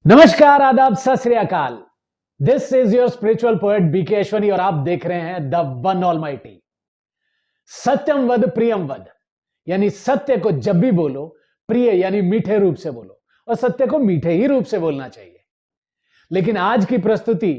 नमस्कार, आदाब, सत श्री अकाल। This is your spiritual poet BK Ashwani और आप देख रहे हैं द वन ऑलमाइटी। सत्यम वद प्रियम वद, यानी सत्य को जब भी बोलो, प्रिय यानी मीठे रूप से बोलो, और सत्य को मीठे ही रूप से बोलना चाहिए। लेकिन आज की प्रस्तुति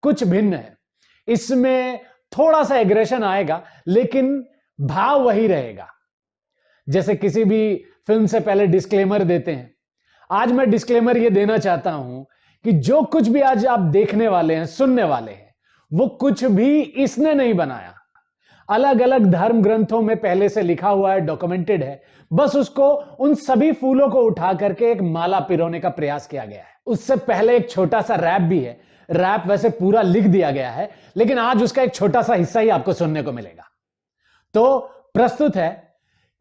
कुछ भिन्न है। इसमें थोड़ा सा एग्रेशन आएगा, लेकिन भाव वही रहेगा। जैसे किसी भी फिल्म से पहले डिस्क्लेमर देते हैं, आज मैं डिस्क्लेमर यह देना चाहता हूं कि जो कुछ भी आज आप देखने वाले हैं, सुनने वाले हैं, वो कुछ भी इसने नहीं बनाया। अलग अलग धर्म ग्रंथों में पहले से लिखा हुआ है, डॉक्यूमेंटेड है। बस उसको, उन सभी फूलों को उठा करके एक माला पिरोने का प्रयास किया गया है। उससे पहले एक छोटा सा रैप भी है। रैप वैसे पूरा लिख दिया गया है, लेकिन आज उसका एक छोटा सा हिस्सा ही आपको सुनने को मिलेगा। तो प्रस्तुत है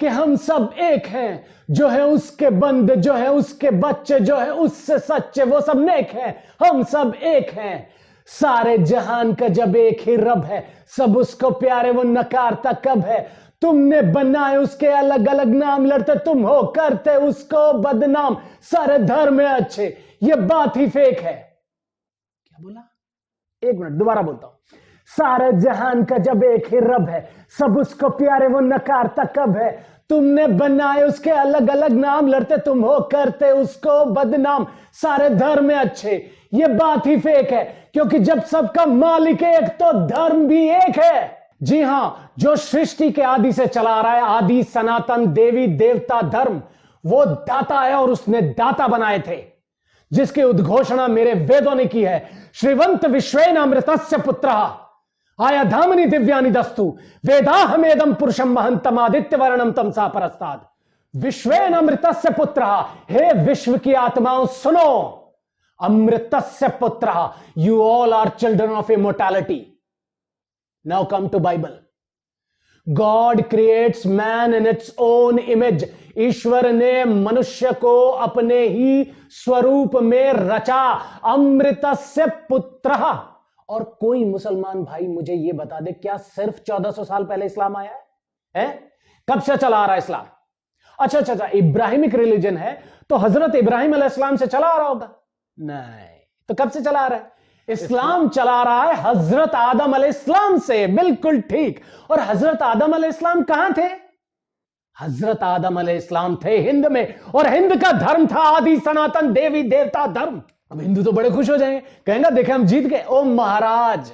कि हम सब एक हैं, जो है उसके बंद, जो है उसके बच्चे, जो है उससे सच्चे, वो सब नेक हैं। हम सब एक हैं, सारे जहान का जब एक ही रब है, सब उसको प्यारे, वो नकारता कब है। तुमने बनाए उसके अलग अलग नाम, लड़ते तुम हो, करते उसको बदनाम। सारे धर्म में अच्छे, ये बात ही फेक है। क्या बोला? एक मिनट, दोबारा बोलता हूं। सारे जहान का जब एक ही रब है, सब उसको प्यारे, वो नकारता कब है। तुमने बनाए उसके अलग अलग नाम, लड़ते तुम हो, करते उसको बदनाम। सारे धर्म में अच्छे, ये बात ही फेक है, क्योंकि जब सबका मालिक एक, तो धर्म भी एक है। जी हां, जो सृष्टि के आदि से चला आ रहा है, आदि सनातन देवी देवता धर्म, वो दाता है और उसने दाता बनाए थे, जिसकी उद्घोषणा मेरे वेदों ने की है। श्रीवंत विश्वेन अमृतस्य पुत्रः आया धामनी दिव्यानि दस्तु वेदाहमेदम पुरुषम महंतम आदित्य वर्णम तमसा परस्ताद। विश्वेन अमृतस्य पुत्रः, हे विश्व की आत्माओं सुनो, अमृतस्य पुत्रः, you all are children of immortality. Now come to Bible. God creates man in its own image. ईश्वर ने मनुष्य को अपने ही स्वरूप में रचा। अमृतस्य पुत्रः। और कोई मुसलमान भाई मुझे यह बता दे, क्या सिर्फ 1400 साल पहले इस्लाम आया है? कब से चला आ रहा है इस्लाम? अच्छा, इब्राहिमिक रिलीजन है, तो हजरत इब्राहिम अलैहिस्सलाम से चला आ रहा होगा? नहीं, तो कब से चला आ रहा है? इस्लाम चला रहा है हजरत आदम अलैहिस्सलाम से। बिल्कुल ठीक। और हजरत आदम अलैहिस्सलाम कहां थे? हजरत आदम अलैहिस्सलाम थे हिंद में, और हिंद का धर्म था आदि सनातन देवी देवता धर्म। अब हिंदू तो बड़े खुश हो जाएंगे, कहेंगे देखे हम जीत गए। ओ महाराज,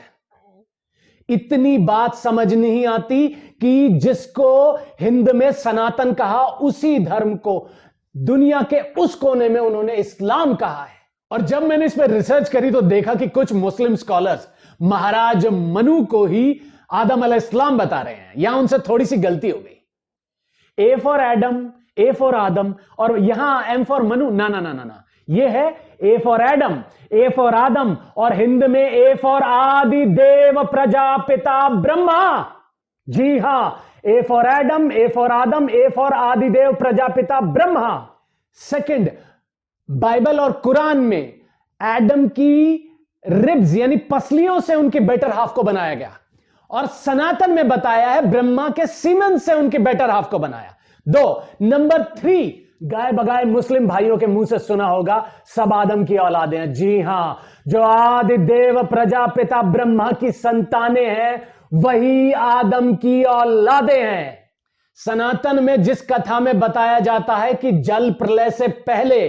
इतनी बात समझ नहीं आती कि जिसको हिंद में सनातन कहा, उसी धर्म को दुनिया के उस कोने में उन्होंने इस्लाम कहा है। और जब मैंने इस पर रिसर्च करी तो देखा कि कुछ मुस्लिम स्कॉलर्स महाराज मनु को ही आदम अलैहिस्सलाम बता रहे हैं। यहां उनसे थोड़ी सी गलती हो गई। A for Adam, A for आदम, और यहां एम फॉर मनु। ना, ये है A for Adam, A for आदम, और हिंद में ए फॉर आदि देव प्रजापिता ब्रह्मा। जी हां, ए for Adam, A for Adam, A for आदि देव प्रजापिता ब्रह्मा। सेकंड, बाइबल और कुरान में एडम की रिब्स यानी पसलियों से उनके बेटर हाफ को बनाया गया, और सनातन में बताया है ब्रह्मा के सीमेन से उनके बेटर हाफ को बनाया। दो। नंबर 3, गाय बगाए मुस्लिम भाइयों के मुंह से सुना होगा सब आदम की औलादें हैं। जी हां, जो आदि देव प्रजापिता ब्रह्मा की संतानें हैं, वही आदम की औलादें हैं। सनातन में जिस कथा में बताया जाता है कि जल प्रलय से पहले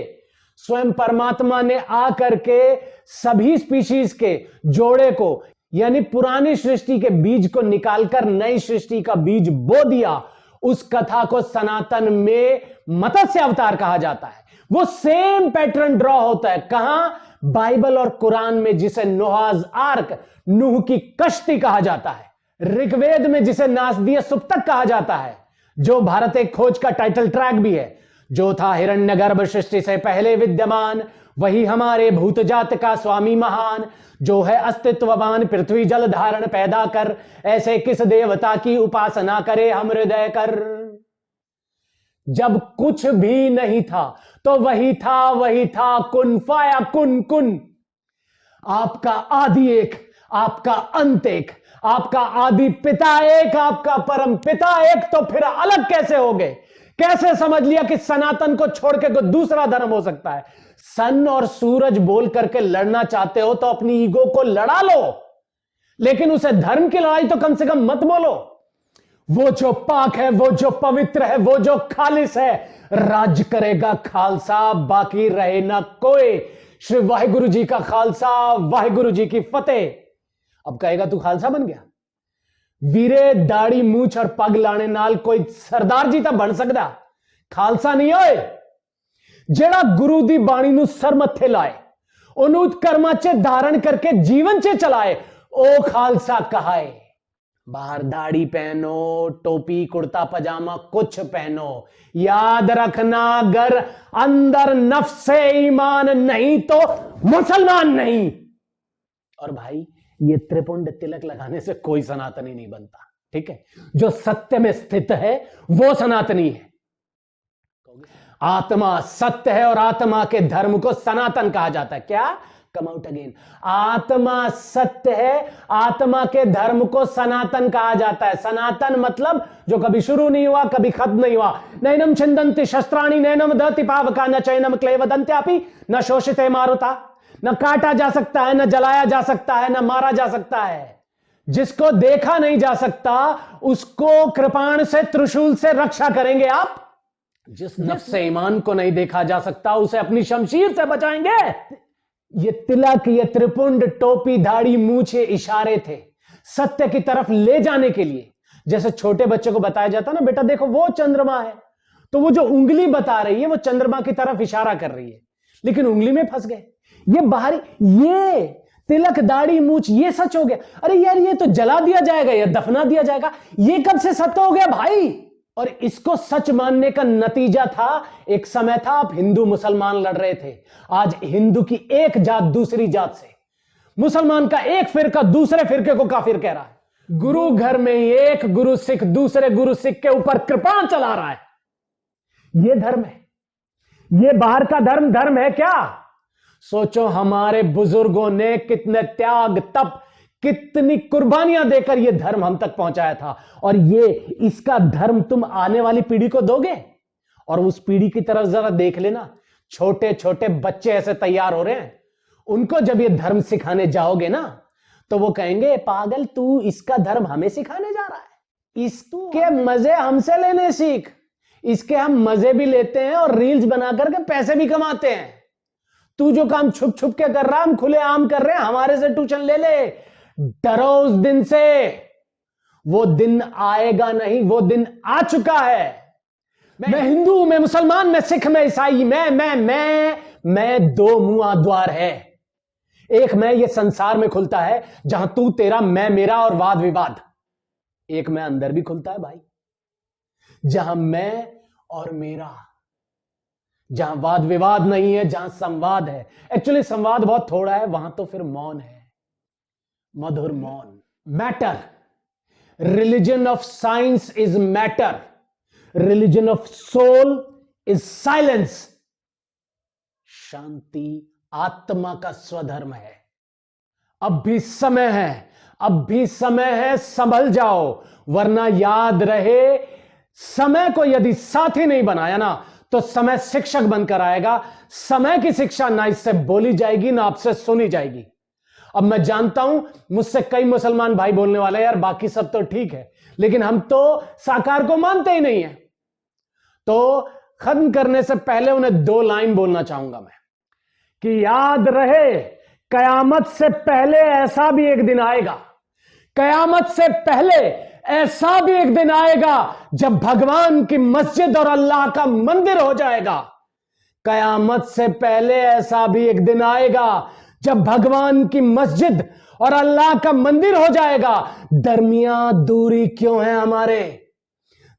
स्वयं परमात्मा ने आकर के सभी स्पीशीज के जोड़े को, यानी पुरानी सृष्टि के बीज को निकालकर नई सृष्टि का बीज बो दिया, उस कथा को सनातन में मत्स्य अवतार कहा जाता है। वो सेम पैटर्न ड्रॉ होता है। कहां? बाइबल और कुरान में, जिसे नोहाज आर्क, नूह की कश्ती कहा जाता है। ऋग्वेद में जिसे नासदीय सुप्तक कहा जाता है, जो भारत एक खोज का टाइटल ट्रैक भी है। जो था हिरण्यगर्भ सृष्टि से पहले विद्यमान, वही हमारे भूतजात का स्वामी महान। जो है अस्तित्ववान, पृथ्वी जल धारण पैदा कर, ऐसे किस देवता की उपासना करे हम हृदय कर। जब कुछ भी नहीं था तो वही था, कुन फाया कुन कुन। आपका आदि एक, आपका अंत एक, आपका आदि पिता एक, आपका परम पिता एक, तो फिर अलग कैसे हो गए? कैसे समझ लिया कि सनातन को छोड़ के कोई दूसरा धर्म हो सकता है? सन और सूरज बोल करके लड़ना चाहते हो तो अपनी ईगो को लड़ा लो, लेकिन उसे धर्म की लड़ाई तो कम से कम मत बोलो। वो जो पाक है, वो जो पवित्र है, वो जो खालिस है, राज करेगा खालसा, बाकी रहे ना कोई। श्री वाहिगुरु जी का खालसा, वाहिगुरु जी की फतेह। अब कहेगा तू खालसा बन गया? वीरे दाढ़ी मूछ और पग लाने नाल कोई सरदार जी तो बन सकता, खालसा नहीं होए। जेड़ा गुरु दी बाणी नू सर मत्थे लाए, ओनू कर्मां च धारण करके जीवन च चलाए, ओ खालसा कहाए। बाहर दाढ़ी पहनो, टोपी कुर्ता पजामा कुछ पहनो, याद रखना अगर अंदर नफ्से ईमान नहीं तो मुसलमान नहीं। और भाई ये त्रिपुंड तिलक लगाने से कोई सनातनी नहीं बनता, ठीक है? जो सत्य में स्थित है वो सनातनी है। आत्मा सत्य है और आत्मा के धर्म को सनातन कहा जाता है। क्या? Come out again. आत्मा सत्य है, आत्मा के धर्म को सनातन कहा जाता है। सनातन मतलब जो कभी शुरू नहीं हुआ, कभी खत्म नहीं हुआ। नैनम छिंदन्ति शस्त्राणि नैनम दहति पावका न चैनम क्लेवदन्त्यापि न शोषिते मारुता। न काटा जा सकता है, न जलाया जा सकता है, न मारा जा सकता है। जिसको देखा नहीं जा सकता उसको कृपाण से, त्रिशूल से रक्षा करेंगे आप। जिस नफ्स ईमान को नहीं देखा जा सकता उसे अपनी शमशीर से बचाएंगे। ये तिलक, ये त्रिपुंड, टोपी, दाढ़ी, मूछ, ये इशारे थे सत्य की तरफ ले जाने के लिए। जैसे छोटे बच्चे को बताया जाता ना, बेटा देखो वो चंद्रमा है, तो वो जो उंगली बता रही है वो चंद्रमा की तरफ इशारा कर रही है, लेकिन उंगली में फंस गए। ये बाहरी, ये तिलक, दाढ़ी, मूछ, ये सच हो गया। अरे यार ये तो जला दिया जाएगा या दफना दिया जाएगा, ये कब से सत्य हो गया भाई? और इसको सच मानने का नतीजा था, एक समय था आप हिंदू मुसलमान लड़ रहे थे, आज हिंदू की एक जात दूसरी जात से, मुसलमान का एक फिरका दूसरे फिरके को काफिर कह रहा है। गुरु घर में एक गुरु सिख दूसरे गुरु सिख के ऊपर कृपाण चला रहा है। यह धर्म है? यह बाहर का धर्म धर्म है क्या? सोचो हमारे बुजुर्गों ने कितने त्याग, तप, कितनी कुर्बानियां देकर यह धर्म हम तक पहुंचाया था, और ये इसका धर्म तुम आने वाली पीढ़ी को दोगे? और उस पीढ़ी की तरफ जरा देख लेना, छोटे छोटे बच्चे ऐसे तैयार हो रहे हैं, उनको जब ये धर्म सिखाने जाओगे ना तो वो कहेंगे पागल तू इसका धर्म हमें सिखाने जा रहा है, इसके मजे हमसे लेने सीख। इसके हम मजे भी लेते हैं और रील्स बना करके पैसे भी कमाते हैं। तू जो काम छुप छुप के कर रहा, हम खुले आम कर रहे हैं, हमारे से ट्यूशन ले ले। डरो उस दिन से, वो दिन आएगा नहीं, वो दिन आ चुका है। मैं हिंदू, मैं मुसलमान, मैं सिख, मैं ईसाई, मैं दो मुंह द्वार है। एक मैं ये संसार में खुलता है जहां तू तेरा, मैं मेरा और वाद विवाद। एक मैं अंदर भी खुलता है भाई, जहां मैं और मेरा, जहां वाद विवाद नहीं है, जहां संवाद है। एक्चुअली संवाद बहुत थोड़ा है, वहां तो फिर मौन है, मधुर मौन। Matter, religion of science is matter, religion of soul is silence. शांति आत्मा का स्वधर्म है। अब भी समय है, अब भी समय है, संभल जाओ, वरना याद रहे समय को यदि साथी नहीं बनाया ना तो समय शिक्षक बनकर आएगा। समय की शिक्षा ना इससे बोली जाएगी ना आपसे सुनी जाएगी। अब मैं जानता हूं मुझसे कई मुसलमान भाई बोलने वाले यार बाकी सब तो ठीक है, लेकिन हम तो साकार को मानते ही नहीं है। तो खत्म करने से पहले उन्हें दो लाइन बोलना चाहूंगा मैं, कि याद रहे कयामत से पहले ऐसा भी एक दिन आएगा, कयामत से पहले ऐसा भी एक दिन आएगा जब भगवान की मस्जिद और अल्लाह का मंदिर हो जाएगा। कयामत से पहले ऐसा भी एक दिन आएगा जब भगवान की मस्जिद और अल्लाह का मंदिर हो जाएगा। दरमियान दूरी क्यों है हमारे,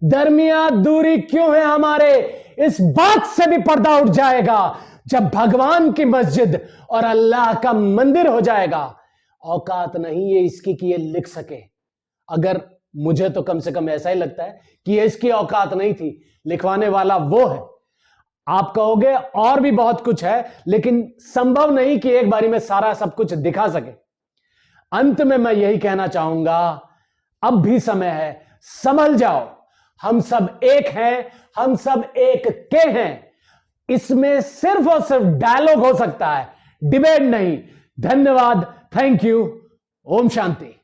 दरमियान दूरी क्यों है हमारे, इस बात से भी पर्दा उठ जाएगा जब भगवान की मस्जिद और अल्लाह का मंदिर हो जाएगा। औकात नहीं है इसकी कि ये लिख सके, अगर मुझे तो कम से कम ऐसा ही लगता है कि ये इसकी औकात नहीं थी, लिखवाने वाला वो है। आप कहोगे और भी बहुत कुछ है, लेकिन संभव नहीं कि एक बारी में सारा सब कुछ दिखा सके। अंत में मैं यही कहना चाहूंगा, अब भी समय है, संभल जाओ। हम सब एक हैं, हम सब एक के हैं। इसमें सिर्फ और सिर्फ डायलॉग हो सकता है, डिबेट नहीं। धन्यवाद, थैंक यू, ओम शांति।